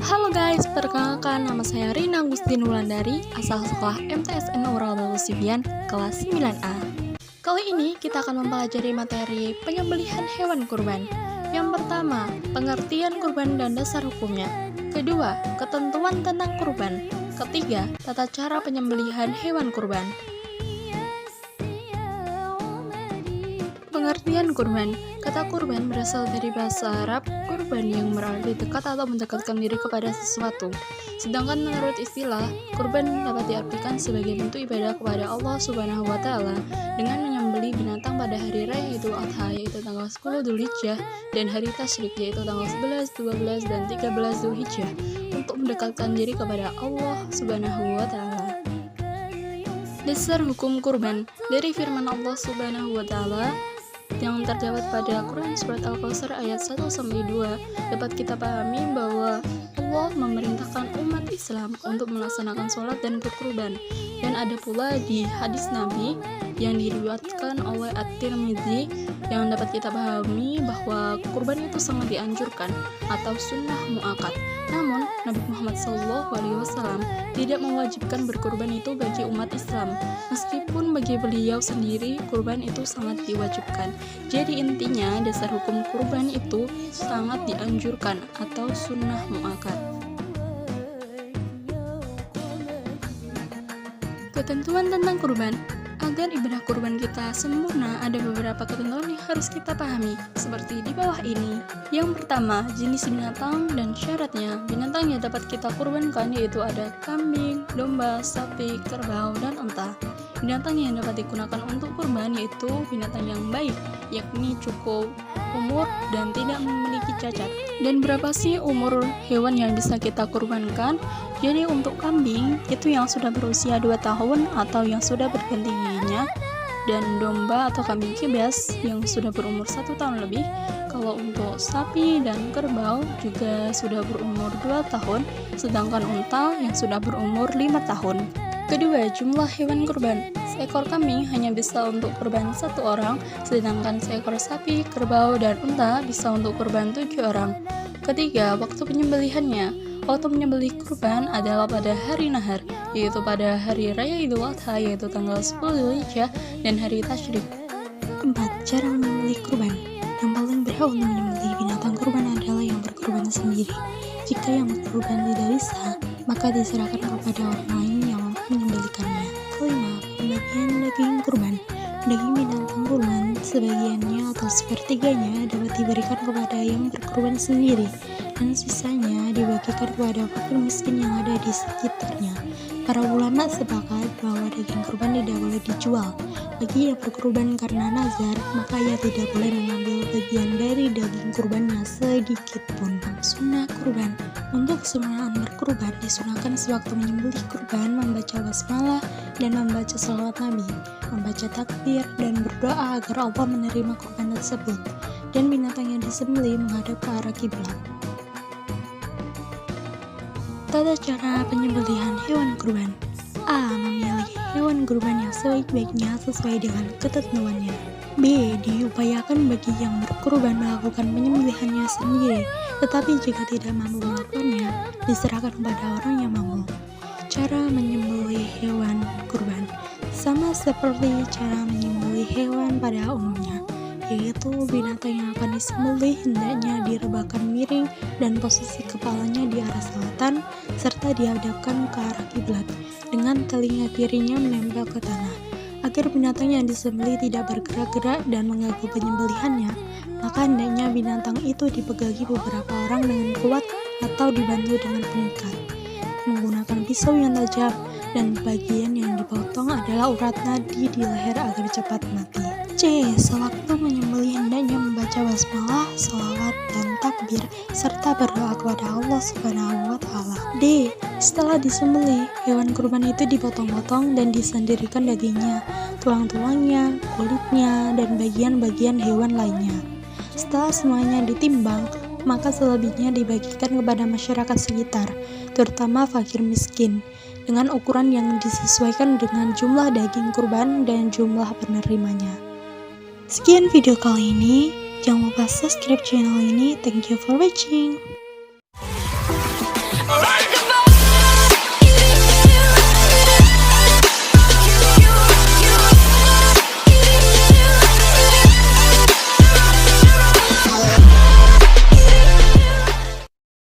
Halo guys, perkenalkan nama saya Rina Agustin Wulandari, asal sekolah MTSN Nurul Sibian, kelas 9A. Kali ini kita akan mempelajari materi penyembelihan hewan kurban. Yang pertama, pengertian kurban dan dasar hukumnya. Kedua, ketentuan tentang kurban. Ketiga, tata cara penyembelihan hewan kurban. Pengertian kurban. Kata kurban berasal dari bahasa Arab kurban yang berarti dekat atau mendekatkan diri kepada sesuatu. Sedangkan menurut istilah, kurban dapat diartikan sebagai bentuk ibadah kepada Allah Subhanahu wa taala dengan menyembelih binatang pada hari raya Idul Adha yaitu tanggal 10 Dzulhijjah dan hari tasyrik yaitu tanggal 11, 12 dan 13 Dzulhijjah untuk mendekatkan diri kepada Allah Subhanahu wa taala. Dasar hukum kurban dari firman Allah Subhanahu wa taala yang terdapat pada Quran Surat Al-Kautsar ayat 1-2 dapat kita pahami bahwa Allah memerintahkan umat Islam untuk melaksanakan sholat dan berkurban. Dan ada pula di hadis Nabi yang diriwayatkan oleh At-Tirmidzi yang dapat kita pahami bahwa kurban itu sangat dianjurkan atau sunnah muakkad. Namun Nabi Muhammad SAW tidak mewajibkan berkurban itu bagi umat Islam, meskipun bagi beliau sendiri kurban itu sangat diwajibkan. Jadi intinya dasar hukum kurban itu sangat dianjurkan atau sunnah muakkad. Ketentuan tentang kurban. Agar ibadah kurban kita sempurna, ada beberapa ketentuan yang harus kita pahami, seperti di bawah ini. Yang pertama, jenis binatang dan syaratnya. Binatang yang dapat kita kurbankan yaitu ada kambing, domba, sapi, kerbau, dan unta. Binatang yang dapat digunakan untuk kurban yaitu binatang yang baik, yakni cukup umur dan tidak memiliki cacat. Dan berapa sih umur hewan yang bisa kita kurbankan? Jadi untuk kambing itu yang sudah berusia 2 tahun atau yang sudah berganti giginya, dan domba atau kambing kibas yang sudah berumur 1 tahun lebih. Kalau untuk sapi dan kerbau juga sudah berumur 2 tahun, sedangkan unta yang sudah berumur 5 tahun. Kedua, jumlah hewan kurban. Seekor kambing hanya bisa untuk kurban 1 orang, sedangkan seekor sapi, kerbau, dan unta bisa untuk kurban 7 orang. Ketiga, waktu penyembelihannya. Waktu menyembelih kurban adalah pada hari nahar, yaitu pada hari raya Idul Adha yaitu tanggal 10 Dzulhijjah dan hari tasyrik. 4. Cara menyembelih kurban. Yang paling berhak untuk menyembelih binatang kurban adalah yang berkurban sendiri. Jika yang berkurban tidak bisa, maka diserahkan kepada orang lain yang menyembelihkannya. Kelima, pembagian daging kurban. Daging binatang kurban sebagiannya atau sepertiganya dapat diberikan kepada yang berkurban sendiri, dan sisanya dibagikan kepada fakir miskin yang ada di sekitarnya. Para ulama sepakat bahwa daging kurban tidak boleh dijual. Bagi yang berkurban karena nazar, maka ia tidak boleh mengambil bagian dari daging kurbannya sedikit pun. Sunnah kurban. Untuk kesunahan berkurban disunahkan sewaktu menyembelih kurban membaca basmalah dan membaca salawat Nabi, membaca takbir dan berdoa agar Allah menerima kurban tersebut, dan binatang yang disembelih menghadap ke arah kiblat. Tata cara penyembelihan hewan kurban. A. Memilih hewan kurban yang sebaik-baiknya sesuai dengan ketentuannya. B. Diupayakan bagi yang berkurban melakukan penyembelihannya sendiri, tetapi jika tidak mampu melakukannya, diserahkan kepada orang yang mampu. Cara menyembelih hewan kurban sama seperti cara menyembelih hewan pada umumnya, yaitu binatang yang akan disembelih hendaknya direbahkan miring dan posisi kepalanya di arah selatan serta dihadapkan ke arah kiblat dengan telinga kirinya menempel ke tanah. Agar binatang yang disembelih tidak bergerak-gerak dan mengganggu penyembelihannya, maka hendaknya binatang itu dipegangi beberapa orang dengan kuat atau dibantu dengan pengikat menggunakan pisau yang tajam, dan bagian yang dipotong adalah urat nadi di leher agar cepat mati. C. Sewaktu menyembelih hendaknya membaca basmalah, salawat, dan takbir serta berdoa kepada Allah Subhanahu wa taala. D. Setelah disembelih, hewan kurban itu dipotong-potong dan disendirikan dagingnya, tulang-tulangnya, kulitnya, dan bagian-bagian hewan lainnya. Setelah semuanya ditimbang, maka selebihnya dibagikan kepada masyarakat sekitar, terutama fakir miskin, dengan ukuran yang disesuaikan dengan jumlah daging kurban dan jumlah penerimanya. Sekian video kali ini, jangan lupa subscribe channel ini. Thank you for watching.